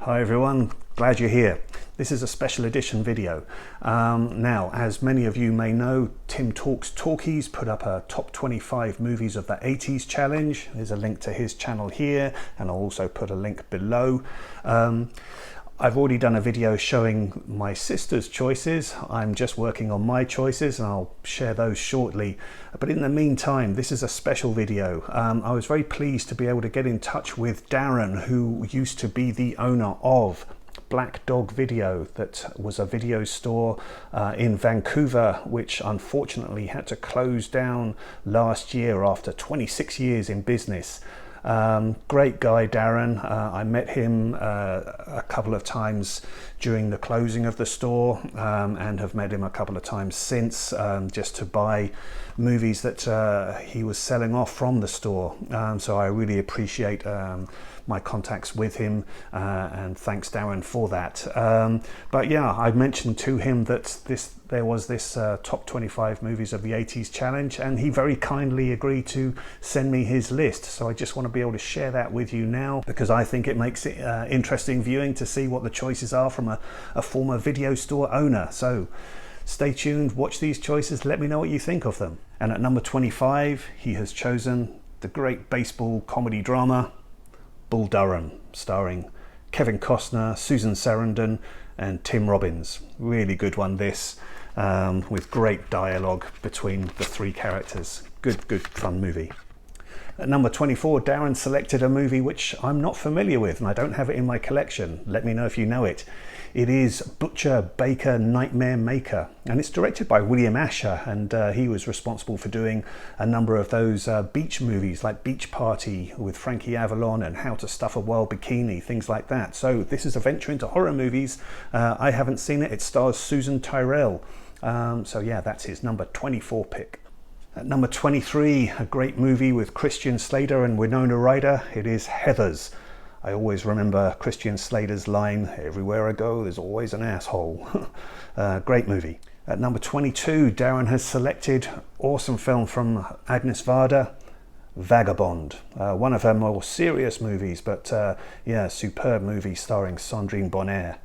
Hi everyone, glad you're here. This is a special edition video. Now, as many of you may know, Tim Talks Talkies put up a top 25 movies of the 80s challenge. There's a link to his channel here, and I'll also put a link below. I've already done a video showing my sister's choices. I'm just working on my choices and I'll share those shortly. But in the meantime, this is a special video. I was very pleased to be able to get in touch with Darren, who used to be the owner of Black Dog Video. That was a video store in Vancouver, which unfortunately had to close down last year after 26 years in business. Great guy, Darren. I met him a couple of times during the closing of the store and have met him a couple of times since, just to buy movies that he was selling off from the store. So I really appreciate my contacts with him, and thanks Darren for that. But yeah, I mentioned to him that there was this top 25 movies of the 80s challenge, and he very kindly agreed to send me his list. So I just want to be able to share that with you now, because I think it makes it interesting viewing to see what the choices are from a former video store owner. So stay tuned, watch these choices, let me know what you think of them. And at number 25, he has chosen the great baseball comedy drama Bull Durham, starring Kevin Costner, Susan Sarandon and Tim Robbins. Really good one, this, with great dialogue between the three characters. Good fun movie. At number 24, Darren selected a movie which I'm not familiar with and I don't have it in my collection. Let me know if you know it. It is Butcher, Baker, Nightmare Maker, and it's directed by William Asher, and he was responsible for doing a number of those beach movies like Beach Party with Frankie Avalon and How to Stuff a Wild Bikini, things like that. So this is a venture into horror movies. I haven't seen it. It stars Susan Tyrrell. So yeah, that's his number 24 pick. At number 23, a great movie with Christian Slater and Winona Ryder. It is Heathers. I always remember Christian Slater's line, "Everywhere I go, there's always an asshole." Great movie. At number 22, Darren has selected awesome film from Agnes Varda, Vagabond. One of her more serious movies, but yeah, superb movie starring Sandrine Bonnaire.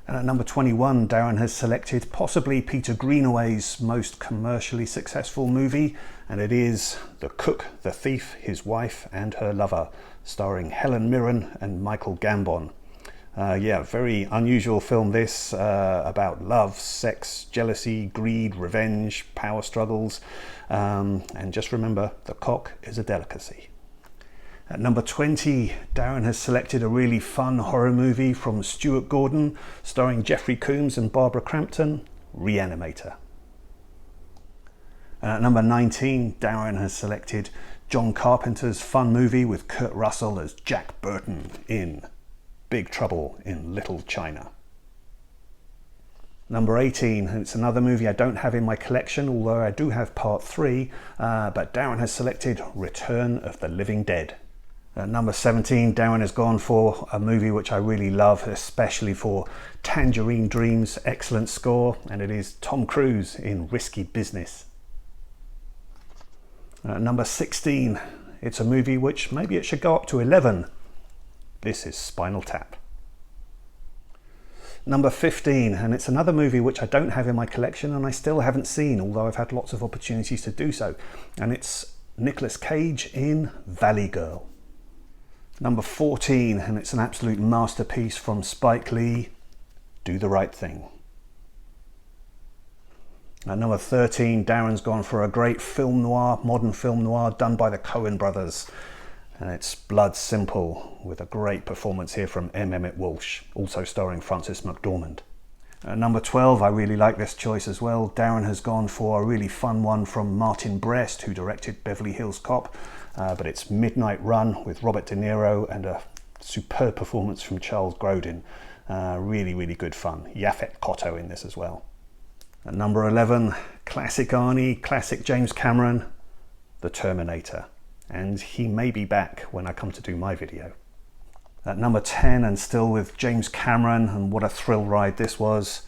And at number 21, Darren has selected possibly Peter Greenaway's most commercially successful movie, and it is The Cook, the Thief, His Wife and Her Lover, starring Helen Mirren and Michael Gambon. Yeah, very unusual film this, about love, sex, jealousy, greed, revenge, power struggles, and just remember, the cock is a delicacy. At number 20, Darren has selected a really fun horror movie from Stuart Gordon, starring Jeffrey Combs and Barbara Crampton, Reanimator. And at number 19, Darren has selected John Carpenter's fun movie with Kurt Russell as Jack Burton in Big Trouble in Little China. Number 18, and it's another movie I don't have in my collection, although I do have part 3, but Darren has selected Return of the Living Dead. At number 17, Darren has gone for a movie which I really love, especially for Tangerine Dream's excellent score, and it is Tom Cruise in Risky Business. At number 16, it's a movie which maybe it should go up to 11. This is Spinal Tap. Number 15, and it's another movie which I don't have in my collection and I still haven't seen, although I've had lots of opportunities to do so, and it's Nicolas Cage in Valley Girl. Number 14, and it's an absolute masterpiece from Spike Lee, Do the Right Thing. At number 13, Darren's gone for a great film noir, modern film noir done by the Coen brothers, and it's Blood Simple, with a great performance here from M. Emmett Walsh, also starring Frances McDormand. At number 12, I really like this choice as well. Darren has gone for a really fun one from Martin Brest, who directed Beverly Hills Cop, but it's Midnight Run with Robert De Niro and a superb performance from Charles Grodin. Really good fun. Yaphet Kotto in this as well. At number 11, classic Arnie, classic James Cameron, The Terminator. And he may be back when I come to do my video. At number 10, and still with James Cameron, and what a thrill ride this was,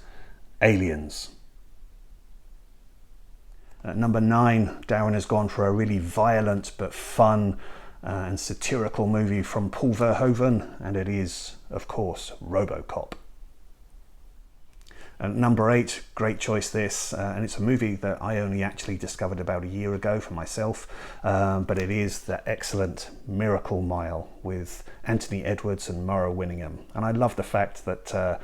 Aliens. At number 9, Darren has gone for a really violent but fun and satirical movie from Paul Verhoeven, and it is, of course, RoboCop. And number 8, great choice this, and it's a movie that I only actually discovered about a year ago for myself, but it is the excellent Miracle Mile with Anthony Edwards and Mara Winningham. And I love the fact that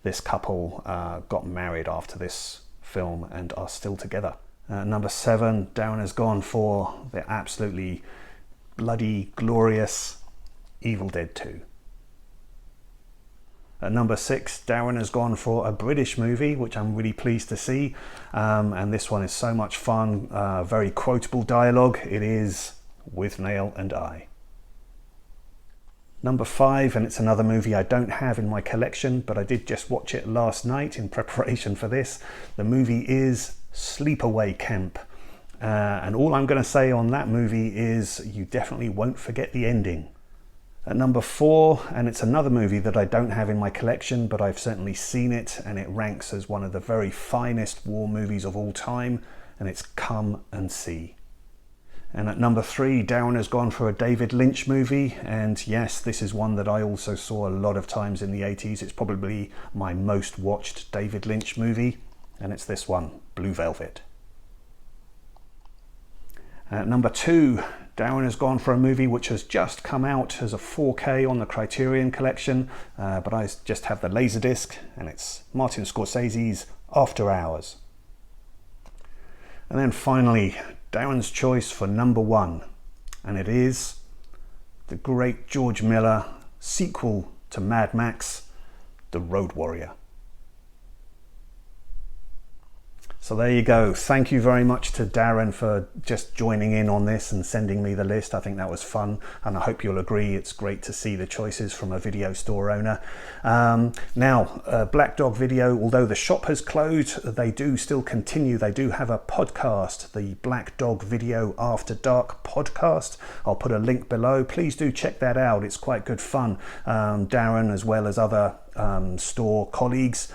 this couple got married after this film and are still together. Number 7, Darren has gone for the absolutely bloody glorious Evil Dead 2. At number 6, Darren has gone for a British movie, which I'm really pleased to see, and this one is so much fun, very quotable dialogue. It is With Nail and I. Number 5, and it's another movie I don't have in my collection, but I did just watch it last night in preparation for this. The movie is Sleepaway Camp, and all I'm going to say on that movie is you definitely won't forget the ending. At number 4, and it's another movie that I don't have in my collection, but I've certainly seen it, and it ranks as one of the very finest war movies of all time, and it's Come and See. And at number 3, Darren has gone for a David Lynch movie, and yes, this is one that I also saw a lot of times in the 80s. It's probably my most watched David Lynch movie, and it's this one, Blue Velvet. At number 2, Darren has gone for a movie which has just come out as a 4K on the Criterion Collection, but I just have the Laserdisc, and it's Martin Scorsese's After Hours. And then finally, Darren's choice for number 1, and it is the great George Miller sequel to Mad Max, The Road Warrior. So there you go. Thank you very much to Darren for just joining in on this and sending me the list. I think that was fun, and I hope you'll agree it's great to see the choices from a video store owner. Now, Black Dog Video, although the shop has closed, they do still continue. They do have a podcast, the Black Dog Video After Dark podcast. I'll put a link below. Please do check that out. It's quite good fun. Darren, as well as other store colleagues,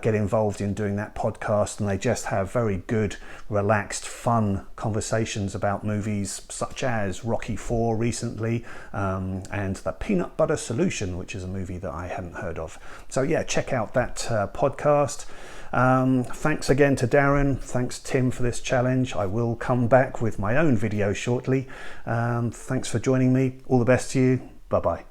get involved in doing that podcast, and they just have very good, relaxed, fun conversations about movies such as Rocky IV recently, and The Peanut Butter Solution, which is a movie that I hadn't heard of. So yeah, check out that podcast. Thanks again to Darren. Thanks Tim for this challenge. I will come back with my own video shortly. Thanks for joining me. All the best to you. Bye bye.